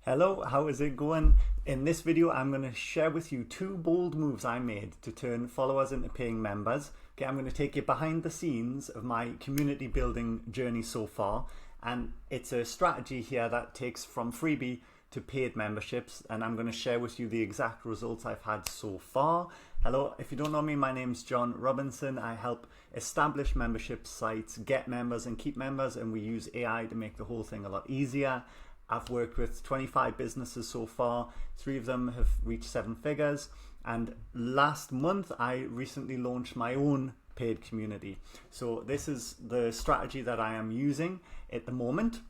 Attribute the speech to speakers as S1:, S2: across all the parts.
S1: Hello, how is it going? In this video, I'm going to share with you two bold moves I made to turn followers into paying members. Okay, I'm going to take you behind the scenes of my community building journey so far, and it's a strategy here that takes from freebie to paid memberships, and I'm going to share with you the exact results I've had so far. Hello, if you don't know me, my name's John Robinson. I help establish membership sites, get members and keep members, and we use AI to make the whole thing a lot easier. I've worked with 25 businesses so far. 3 of them have reached 7 figures. And last month, I recently launched my own paid community. So this is the strategy that I am using at the moment.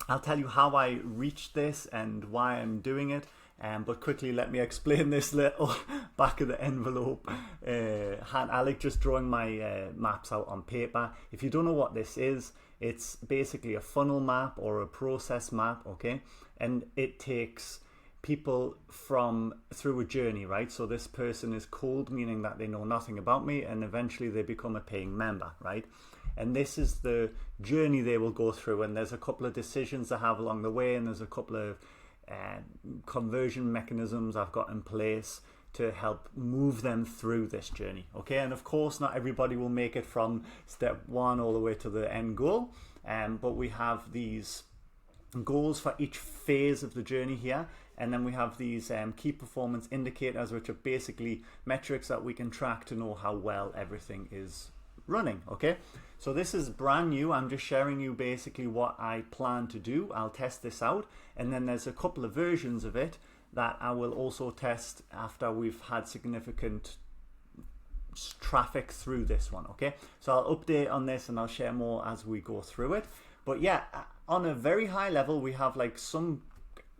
S1: I'll tell you how I reached this and why I'm doing it. But quickly, let me explain this little back of the envelope. I like just drawing my maps out on paper. If you don't know what this is, it's basically a funnel map or a process map, okay? And it takes people through a journey, right? So this person is cold, meaning that they know nothing about me, and eventually they become a paying member, right? And this is the journey they will go through, and there's a couple of decisions I have along the way, and there's a couple of conversion mechanisms I've got in place to help move them through this journey, okay? And of course, not everybody will make it from step 1 all the way to the end goal, but we have these goals for each phase of the journey here, and then we have these key performance indicators, which are basically metrics that we can track to know how well everything is running, okay? So this is brand new. I'm just sharing you basically what I plan to do. I'll test this out, and then there's a couple of versions of it that I will also test after we've had significant traffic through this one, okay? So I'll update on this and I'll share more as we go through it. But yeah, on a very high level, we have like some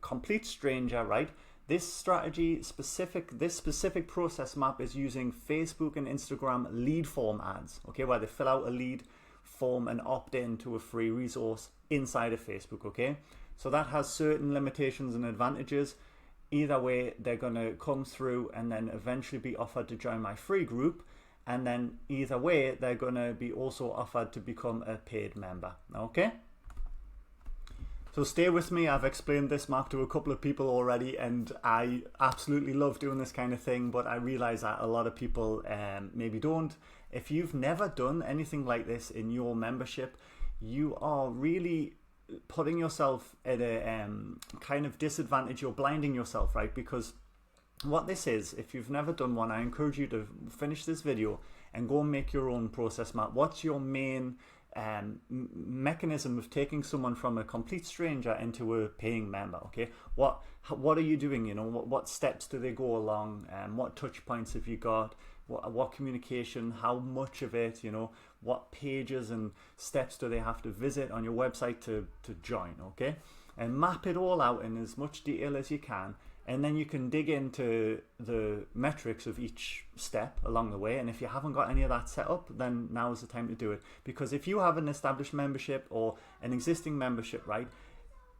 S1: complete stranger, right? This specific process map is using Facebook and Instagram lead form ads, okay, where they fill out a lead form and opt in to a free resource inside of Facebook, okay? So that has certain limitations and advantages. Either way, they're going to come through and then eventually be offered to join my free group. And then either way, they're going to be also offered to become a paid member, okay? So stay with me. I've explained this map to a couple of people already, and I absolutely love doing this kind of thing, but I realize that a lot of people maybe don't. If you've never done anything like this in your membership, you are really putting yourself at a kind of disadvantage. You're blinding yourself, right? Because what this is, if you've never done one, I encourage you to finish this video and go and make your own process map. What's your main mechanism of taking someone from a complete stranger into a paying member, okay? What are you doing? You know, what steps do they go along? What touch points have you got? What communication? How much of it? You know, what pages and steps do they have to visit on your website to join? Okay, and map it all out in as much detail as you can. And then you can dig into the metrics of each step along the way. And if you haven't got any of that set up, then now is the time to do it. Because if you have an established membership or an existing membership, right,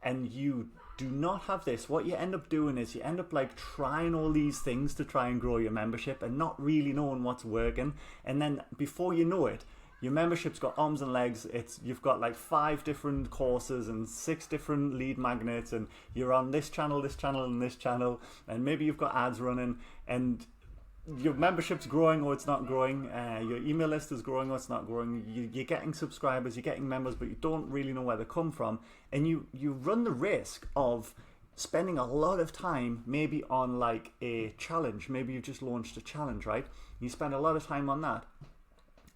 S1: and you do not have this, what you end up doing is you end up like trying all these things to try and grow your membership and not really knowing what's working. And then before you know it, your membership's got arms and legs. You've got like 5 different courses and 6 different lead magnets, and you're on this channel, and this channel, and maybe you've got ads running, and your membership's growing or it's not growing. Your email list is growing or it's not growing. You're getting subscribers, you're getting members, but you don't really know where they come from, and you run the risk of spending a lot of time maybe on like a challenge. Maybe you've just launched a challenge, right? You spend a lot of time on that,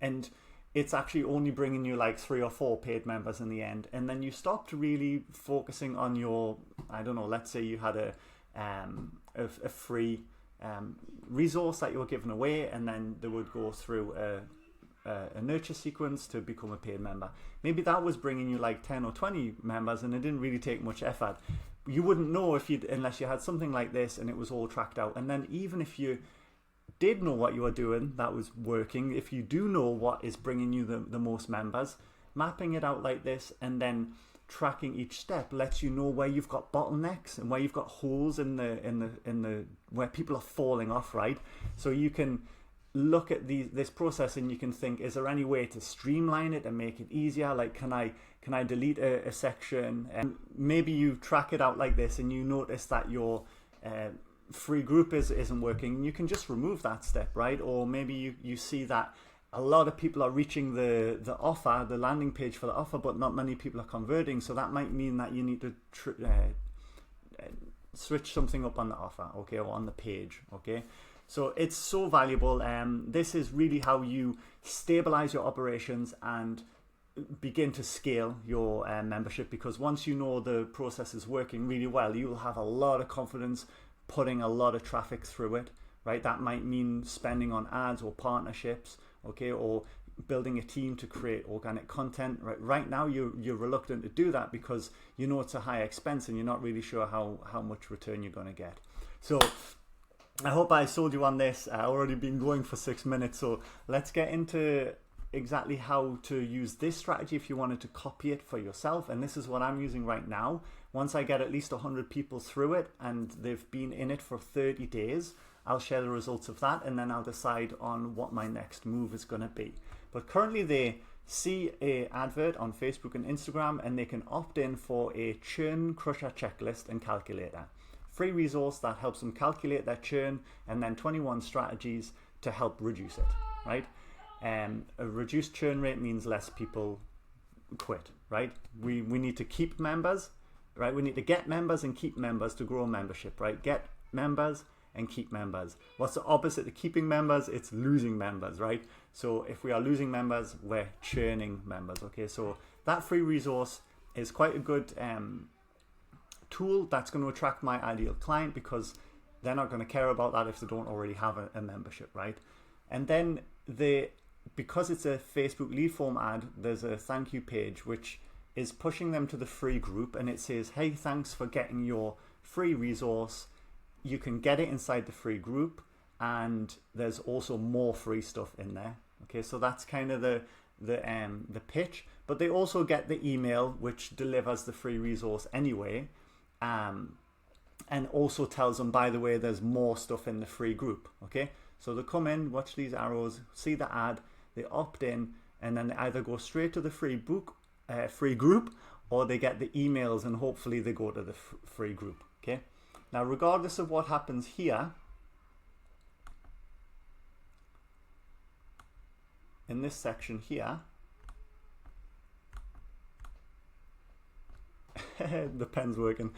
S1: and it's actually only bringing you like 3 or 4 paid members in the end. And then you stopped really focusing on your, I don't know, let's say you had a free resource that you were giving away, and then they would go through a nurture sequence to become a paid member. Maybe that was bringing you like 10 or 20 members, and it didn't really take much effort. You wouldn't know unless you had something like this and it was all tracked out. And then even if you did know what you were doing that was working, if you do know what is bringing you the most members, mapping it out like this and then tracking each step lets you know where you've got bottlenecks and where you've got holes in the where people are falling off, right? So you can look at this process and you can think, is there any way to streamline it and make it easier? Like, can I can I delete a section? And maybe you track it out like this and you notice that your free group isn't working. You can just remove that step, right? Or maybe you see that a lot of people are reaching the offer, the landing page for the offer, but not many people are converting. So that might mean that you need to switch something up on the offer, okay, or on the page, okay? So it's so valuable. This is really how you stabilize your operations and begin to scale your membership, because once you know the process is working really well, you will have a lot of confidence putting a lot of traffic through it, right? That might mean spending on ads or partnerships, okay, or building a team to create organic content. Right now you're reluctant to do that because you know it's a high expense and you're not really sure how much return you're going to get. So I hope I sold you on this. I've already been going for 6 minutes, so let's get into exactly how to use this strategy if you wanted to copy it for yourself. And this is what I'm using right now. Once I get at least 100 people through it and they've been in it for 30 days, I'll share the results of that, and then I'll decide on what my next move is going to be. But currently they see an advert on Facebook and Instagram and they can opt in for a churn crusher checklist and calculator. Free resource that helps them calculate their churn, and then 21 strategies to help reduce it, right? A reduced churn rate means less people quit, right? We need to keep members, right? We need to get members and keep members to grow membership, right? Get members and keep members. What's the opposite of keeping members? It's losing members, right? So if we are losing members, we're churning members, okay? So that free resource is quite a good tool that's going to attract my ideal client, because they're not going to care about that if they don't already have a membership, right? And then because it's a Facebook lead form ad, there's a thank you page which is pushing them to the free group, and it says, hey, thanks for getting your free resource. You can get it inside the free group, and there's also more free stuff in there. Okay, so that's kind of the pitch, but they also get the email which delivers the free resource anyway, and also tells them, by the way, there's more stuff in the free group. Okay, so they come in, watch these arrows, see the ad, they opt in, and then they either go straight to the free group, or they get the emails and hopefully they go to the free group. Okay, now regardless of what happens here, in this section here, the pen's working,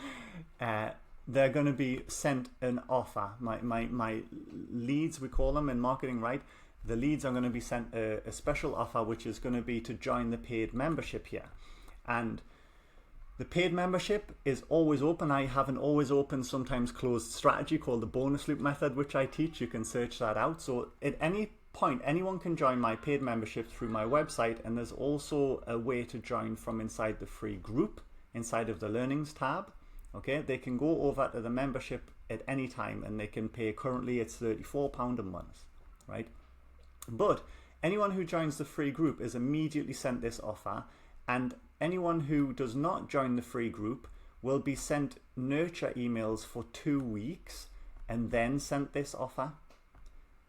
S1: they're going to be sent an offer. My leads, we call them in marketing, right? The leads are going to be sent a special offer, which is going to be to join the paid membership here. And the paid membership is always open. I have an always open, sometimes closed strategy called the bonus loop method, which I teach. You can search that out. So at any point, anyone can join my paid membership through my website, and there's also a way to join from inside the free group, inside of the learnings tab. Okay, they can go over to the membership at any time, and they can pay, currently it's £34 a month, right? But anyone who joins the free group is immediately sent this offer, and anyone who does not join the free group will be sent nurture emails for 2 weeks and then sent this offer.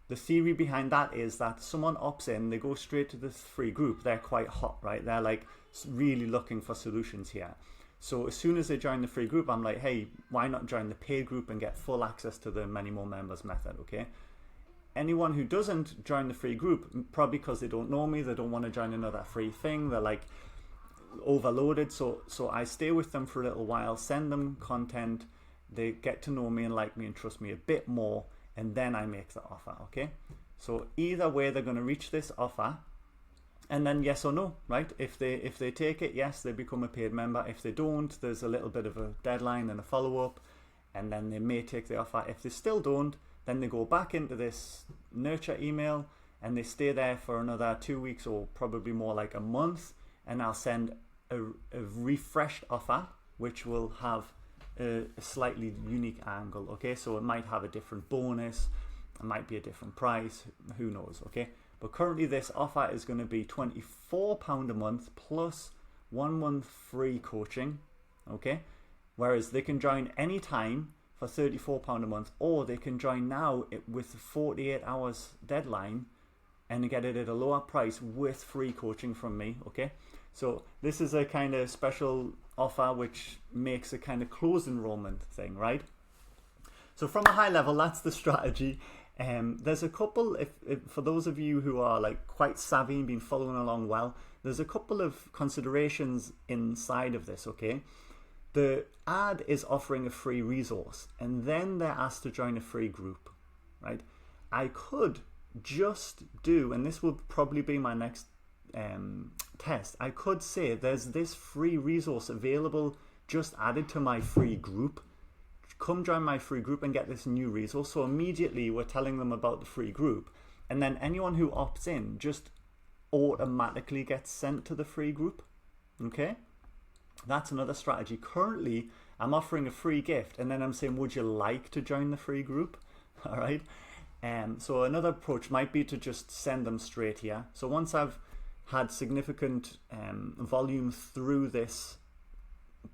S1: The theory behind that is that someone opts in, they go straight to the free group, they're quite hot, right? They're like really looking for solutions here. So as soon as they join the free group, I'm like, hey, why not join the paid group and get full access to the many more members method, okay? Anyone who doesn't join the free group, probably because they don't know me, they don't want to join another free thing, they're like overloaded. So I stay with them for a little while, send them content, they get to know me and like me and trust me a bit more, and then I make the offer, okay? So either way, they're going to reach this offer, and then yes or no, right? If they take it, yes, they become a paid member. If they don't, there's a little bit of a deadline and a follow-up, and then they may take the offer. If they still don't, then they go back into this nurture email and they stay there for another 2 weeks, or probably more like a month, and I'll send a refreshed offer which will have a slightly unique angle, okay? So it might have a different bonus, it might be a different price, who knows, okay? But currently this offer is going to be £24 a month plus 1 month free coaching, okay? Whereas they can join anytime for £34 a month, or they can join now with 48 hours deadline and get it at a lower price with free coaching from me, okay? So this is a kind of special offer which makes a kind of closed enrollment thing, right? So from a high level, that's the strategy. There's a couple, if for those of you who are like quite savvy and been following along well, there's a couple of considerations inside of this, okay? The ad is offering a free resource and then they're asked to join a free group, right? I could just do, and this will probably be my next test, I could say there's this free resource available just added to my free group. Come join my free group and get this new resource. So immediately we're telling them about the free group, and then anyone who opts in just automatically gets sent to the free group. Okay, that's another strategy. Currently I'm offering a free gift and then I'm saying, would you like to join the free group? All right. So another approach might be to just send them straight here. So once I've had significant volume through this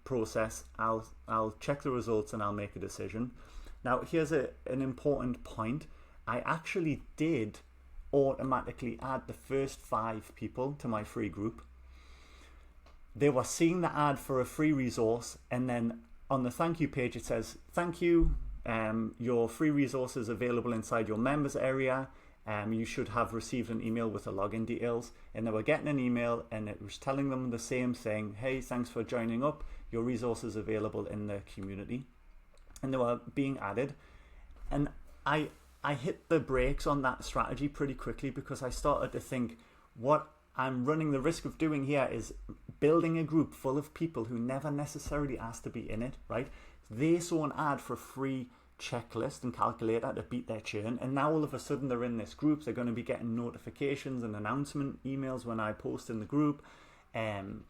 S1: process, I'll check the results and I'll make a decision. Now here's an important point. I actually did automatically add the first 5 people to my free group. They were seeing the ad for a free resource, and then on the thank you page it says, thank you, your free resource is available inside your members area. You should have received an email with the login details, and they were getting an email and it was telling them the same thing. Hey, thanks for joining up. Your resource is available in the community. And they were being added. And I hit the brakes on that strategy pretty quickly because I started to think what I'm running the risk of doing here is building a group full of people who never necessarily asked to be in it, right? They saw an ad for a free checklist and calculator to beat their churn, and now all of a sudden they're in this group. They're going to be getting notifications and announcement emails when I post in the group, and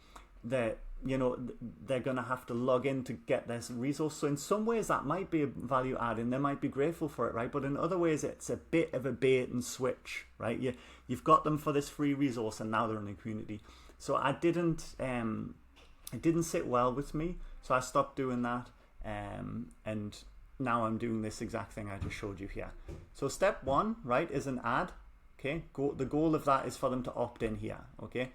S1: they're going to have to log in to get this resource. So in some ways that might be a value add and they might be grateful for it, right? But in other ways it's a bit of a bait and switch, right? You've got them for this free resource and now they're in the community. So it didn't sit well with me, so I stopped doing that, and now I'm doing this exact thing I just showed you here. So step 1, right, is an ad. Okay, the goal of that is for them to opt in here. Okay,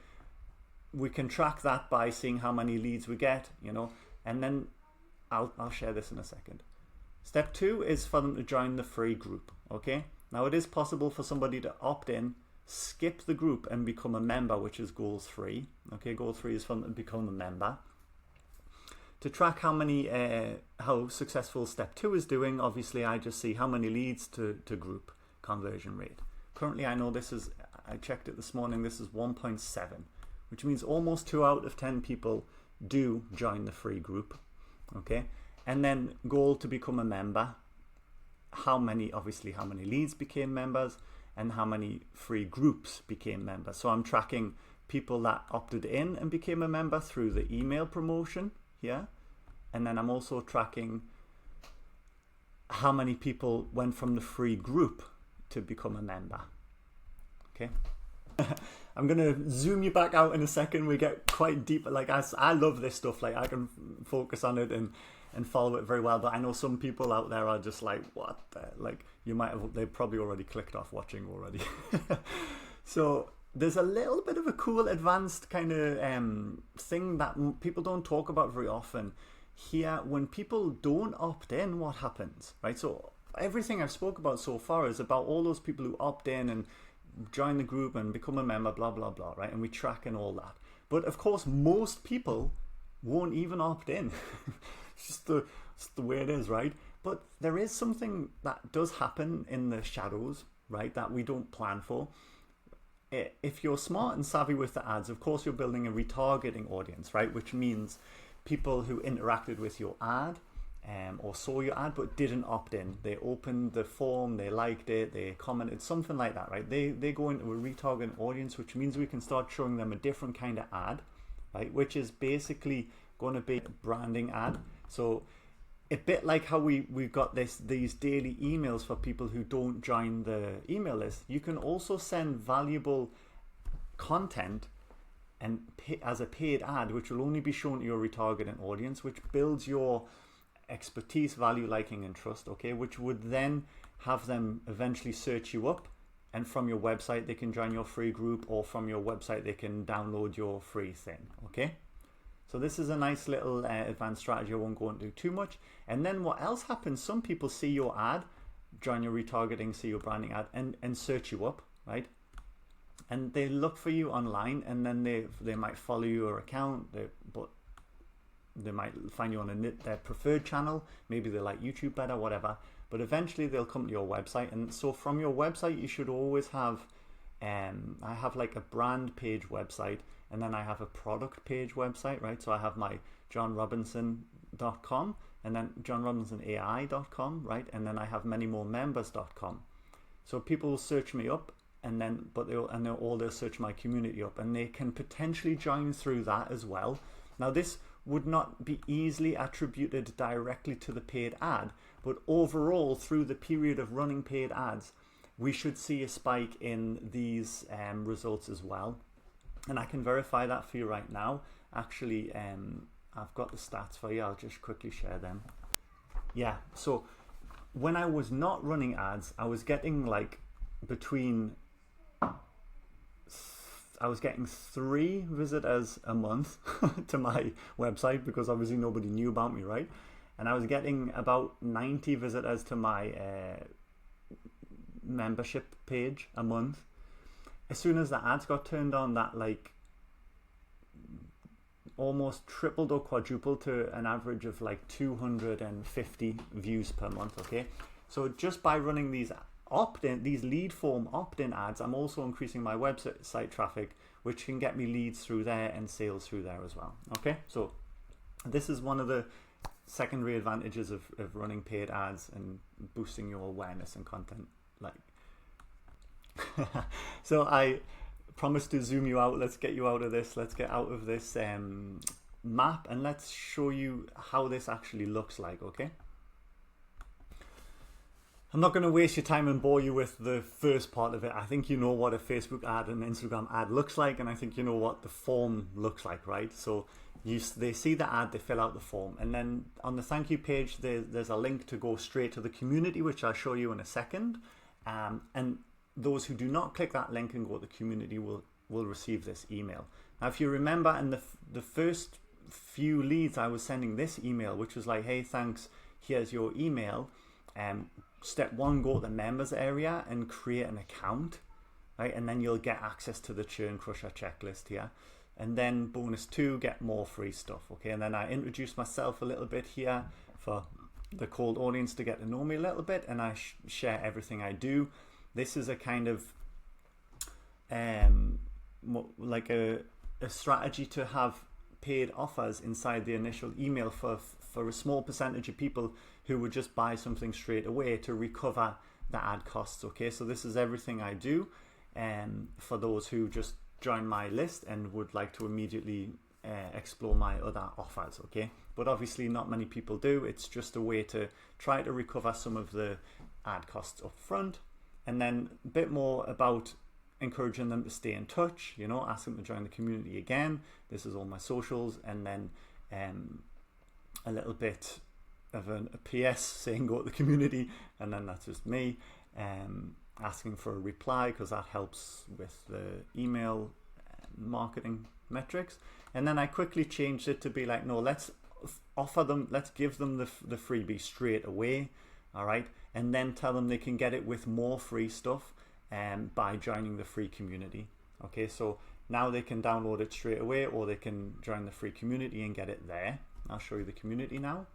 S1: we can track that by seeing how many leads we get, and then I'll share this in a second. Step 2 is for them to join the free group. Okay, now it is possible for somebody to opt in, skip the group and become a member, which is goal 3. Okay, goal 3 is for them to become a member. To track how successful step 2 is doing, obviously I just see how many leads to group conversion rate. Currently I know I checked it this morning, this is 1.7, which means almost 2 out of 10 people do join the free group. Okay, and then goal to become a member, how many leads became members and how many free groups became members. So I'm tracking people that opted in and became a member through the email promotion here, and then I'm also tracking how many people went from the free group to become a member. Okay. I'm gonna zoom you back out in a second. We get quite deep. Like I love this stuff. Like I can focus on it and follow it very well. But I know some people out there are just like, what? Like they've probably already clicked off watching already. So there's a little bit of a cool advanced kind of thing that people don't talk about very often. Here, when people don't opt in, what happens, right? So everything I've spoke about so far is about all those people who opt in and join the group and become a member, blah, blah, blah, right? And we track and all that. But of course, most people won't even opt in. It's just the way it is, right? But there is something that does happen in the shadows, right? That we don't plan for. If you're smart and savvy with the ads, of course, you're building a retargeting audience, right? Which means people who interacted with your ad or saw your ad but didn't opt in. They opened the form, they liked it, they commented, something like that, right? They go into a retargeting audience, which means we can start showing them a different kind of ad, right? Which is basically going to be a branding ad. So a bit like how we've got these daily emails for people who don't join the email list. You can also send valuable content and as a paid ad, which will only be shown to your retargeting audience, which builds your expertise, value, liking, and trust. Okay, which would then have them eventually search you up and from your website they can join your free group, or from your website they can download your free thing. Okay, so this is a nice little advanced strategy. I won't go into too much. And then what else happens, some people see your ad, join your retargeting, see your branding ad, and search you up, right? And they look for you online, and then they might follow your account, but they might find you on their preferred channel. Maybe they like YouTube better, whatever. But eventually they'll come to your website. And so from your website, you should always have, I have like a brand page website, and then I have a product page website, right? So I have my johnrobinson.com, and then johnrobinsonai.com, right? And then I have manymoremembers.com. So people will search me up, and then they'll search my community up, and they can potentially join through that as well. Now this would not be easily attributed directly to the paid ad, but overall through the period of running paid ads, we should see a spike in these results as well. And I can verify that for you right now. Actually, I've got the stats for you. I'll just quickly share them. Yeah, so when I was not running ads, I was getting like I was getting 3 visitors a month to my website, because obviously nobody knew about me, right? And I was getting about 90 visitors to my membership page a month. As soon as the ads got turned on, that like almost tripled or quadrupled to an average of like 250 views per month. Okay, so just by running these lead form opt-in ads, I'm also increasing my website traffic, which can get me leads through there and sales through there as well. Okay, so this is one of the secondary advantages of running paid ads and boosting your awareness and content. Like, so I promised to zoom you out. Let's get you out of this. Let's get out of this map, and let's show you how this actually looks like. Okay, I'm not going to waste your time and bore you with the first part of it. I think you know what a Facebook ad and Instagram ad looks like, and I think you know what the form looks like, right? So they see the ad, they fill out the form, and then on the thank you page there's a link to go straight to the community, which I'll show you in a second. And those who do not click that link and go to the community will receive this email. Now, if you remember, in the first few leads, I was sending this email, which was like, hey, thanks, here's your email. Step 1, go to the members area and create an account, right? And then you'll get access to the Churn Crusher checklist here. And then bonus 2, get more free stuff. Okay, and then I introduce myself a little bit here for the cold audience to get to know me a little bit, and I share everything I do. This is a kind of like a strategy to have paid offers inside the initial email for a small percentage of people who would just buy something straight away to recover the ad costs. Okay, so this is everything I do, for those who just join my list and would like to immediately explore my other offers. Okay, but obviously not many people do. It's just a way to try to recover some of the ad costs up front, and then a bit more about encouraging them to stay in touch, you know, ask them to join the community again. This is all my socials, and then a little bit of a PS saying go to the community, and then that's just me asking for a reply, because that helps with the email marketing metrics. And then I quickly changed it to be like, no, let's give them the freebie straight away, all right, and then tell them they can get it with more free stuff by joining the free community. Okay, so now they can download it straight away, or they can join the free community and get it there. I'll show you the community now.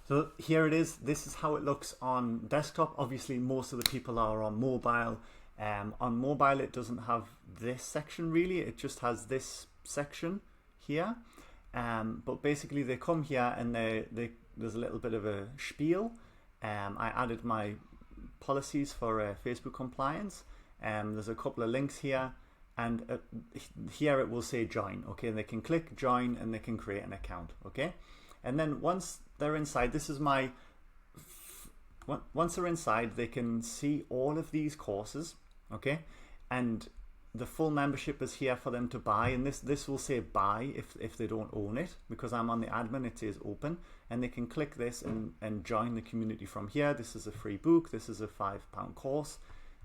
S1: So here it is. This is how it looks on desktop. Obviously most of the people are on mobile. On mobile it doesn't have this section really, it just has this section here. But basically they come here and there's a little bit of a spiel. I added my policies for Facebook compliance. There's a couple of links here, and here it will say join. Okay, and they can click join and they can create an account. Okay, and then once they're inside, this is my once they're inside, they can see all of these courses. Okay, and the full membership is here for them to buy, and this will say buy if they don't own it. Because I'm on the admin, it says open, and they can click this and join the community from here. This is a free book, this is a £5 course,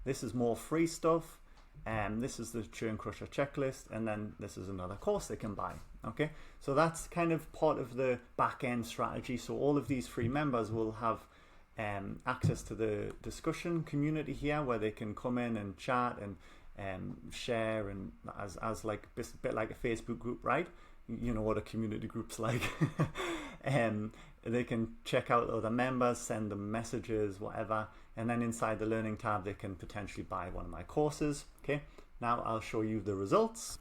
S1: this is more free stuff, and this is the Churn Crusher checklist, and then this is another course they can buy. Okay, so that's kind of part of the back end strategy. So all of these free members will have access to the discussion community here, where they can come in and chat and share, and as like a bit like a Facebook group, right? You know what a community group's like. They can check out other members, send them messages, whatever, and then inside the learning tab they can potentially buy one of my courses. Okay, now I'll show you the results.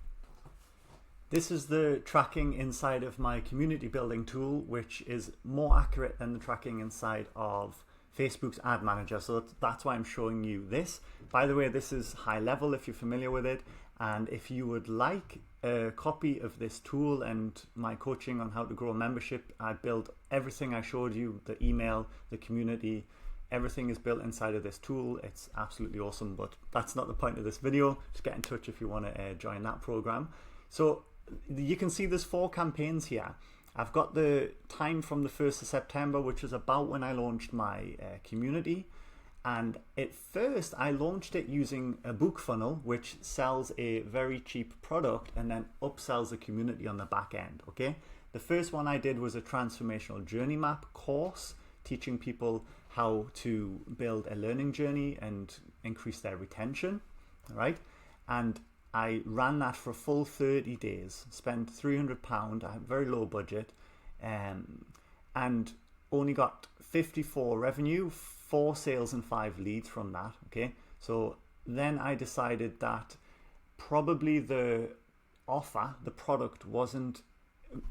S1: This is the tracking inside of my community building tool, which is more accurate than the tracking inside of Facebook's ad manager. So that's why I'm showing you this. By the way, this is high level if you're familiar with it. And if you would like a copy of this tool and my coaching on how to grow a membership, I built everything I showed you, the email, the community, everything is built inside of this tool. It's absolutely awesome, but that's not the point of this video. Just get in touch if you want to join that program. So you can see there's 4 campaigns here. I've got the time from the 1st of September, which is about when I launched my community. And at first I launched it using a book funnel, which sells a very cheap product and then upsells the community on the back end. Okay, the first one I did was a transformational journey map course, teaching people how to build a learning journey and increase their retention. All right, and I ran that for a full 30 days, spent £300, I had very low budget, and only got 54 revenue, 4 sales and 5 leads from that. Okay, so then I decided that probably the offer, the product, wasn't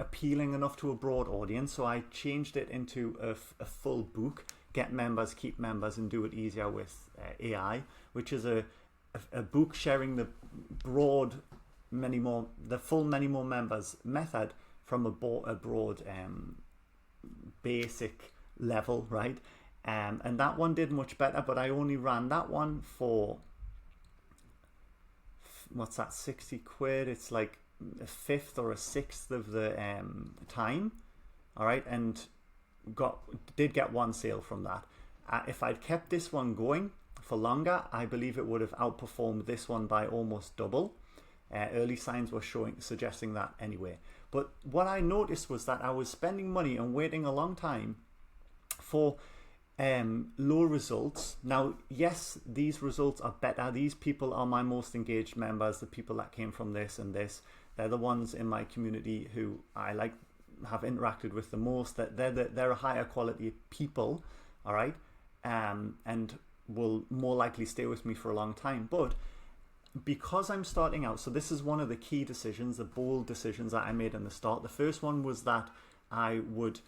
S1: appealing enough to a broad audience, so I changed it into a full book, get members, keep members, and do it easier with AI, which is a book sharing the broad full many more members method from a broad basic level, right? And that one did much better, but I only ran that one for, what's that, 60 quid? It's like a fifth or a sixth of the time. All right, and did get 1 sale from that. If I'd kept this one going for longer, I believe it would have outperformed this one by almost double. Early signs were suggesting that anyway. But what I noticed was that I was spending money and waiting a long time for low results. Now, yes, these results are better. These people are my most engaged members, the people that came from this and this. They're the ones in my community who I have interacted with the most. That they're a higher quality people, all right, and will more likely stay with me for a long time. But because I'm starting out, so this is one of the key decisions, the bold decisions that I made in the start. The first one was that I would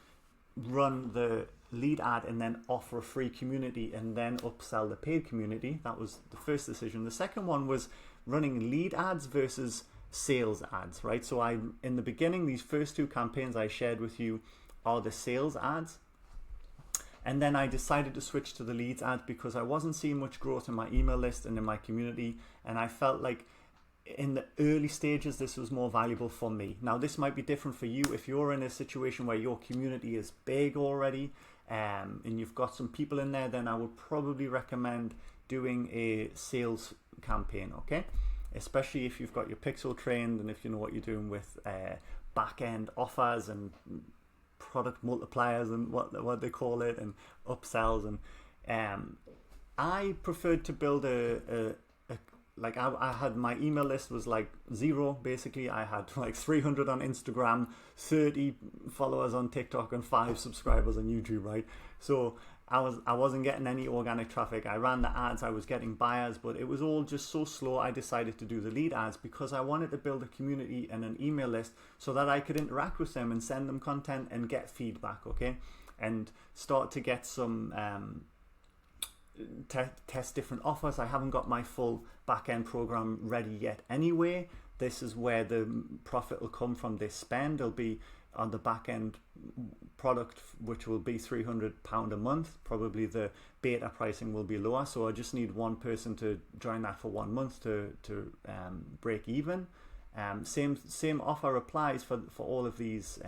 S1: run the lead ad and then offer a free community and then upsell the paid community. That was the first decision. The second one was running lead ads versus sales ads, right? So in the beginning, these first 2 campaigns I shared with you are the sales ads. And then I decided to switch to the leads ads because I wasn't seeing much growth in my email list and in my community. And I felt like in the early stages, this was more valuable for me. Now, this might be different for you. If you're in a situation where your community is big already, and you've got some people in there, then I would probably recommend doing a sales campaign, okay? Especially if you've got your pixel trained and if you know what you're doing with back-end offers and product multipliers and what they call it, and upsells. And I preferred to build I had, my email list was like 0 basically. I had like 300 on Instagram, 30 followers on TikTok, and 5 subscribers on YouTube, right? So I wasn't getting any organic traffic. I ran the ads, I was getting buyers, but it was all just so slow. I decided to do the lead ads because I wanted to build a community and an email list so that I could interact with them and send them content and get feedback, okay? And start to get some test different offers. I haven't got my full back-end program ready yet anyway. This is where the profit will come from this spend. There'll be on the back end product, which will be £300 a month. Probably the beta pricing will be lower, so I just need one person to join that for 1 month to break even. Same offer applies for all of these,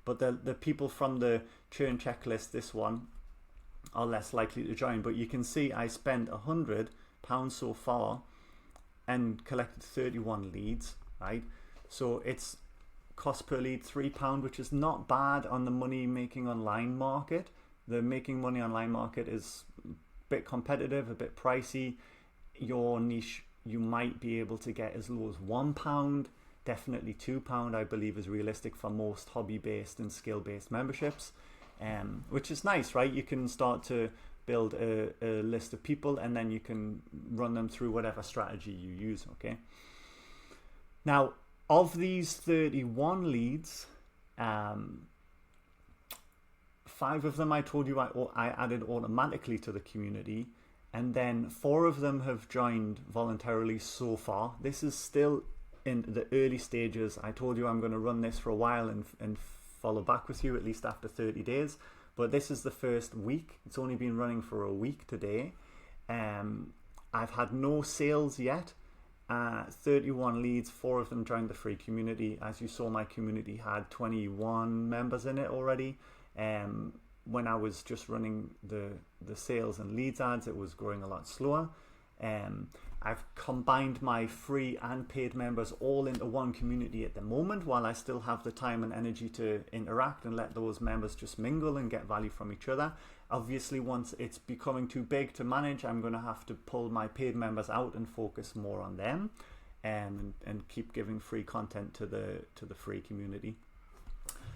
S1: but the people from the churn checklist, this one, are less likely to join. But you can see I spent £100 so far and collected 31 leads, right? So it's cost per lead £3, which is not bad on the money making online market. The making money online market is a bit competitive, a bit pricey. Your niche, you might be able to get as low as £1, definitely £2 I believe is realistic for most hobby-based and skill-based memberships, which is nice, right? You can start to build a list of people and then you can run them through whatever strategy you use, okay? Now, of these 31 leads, 5 of them I told you I added automatically to the community, and then 4 of them have joined voluntarily so far. This is still in the early stages. I told you I'm going to run this for a while and follow back with you at least after 30 days. But this is the first week. It's only been running for a week today. I've had no sales yet. 31 leads, 4 of them joined the free community. As you saw, my community had 21 members in it already. When I was just running the sales and leads ads, it was growing a lot slower. I've combined my free and paid members all into one community at the moment, while I still have the time and energy to interact and let those members just mingle and get value from each other. Obviously, once it's becoming too big to manage, I'm going to have to pull my paid members out and focus more on them, and keep giving free content to the free community.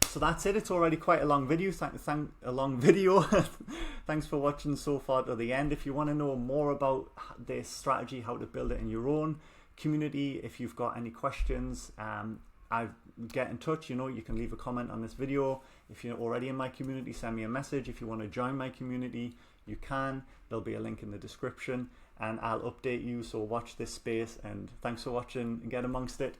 S1: So that's it. It's already quite a long video. Thanks for watching so far to the end. If you want to know more about this strategy, how to build it in your own community, if you've got any questions, get in touch. You can leave a comment on this video. If you're already in my community, send me a message. If you want to join my community, you can. There'll be a link in the description, and I'll update you. So watch this space, and thanks for watching, and get amongst it.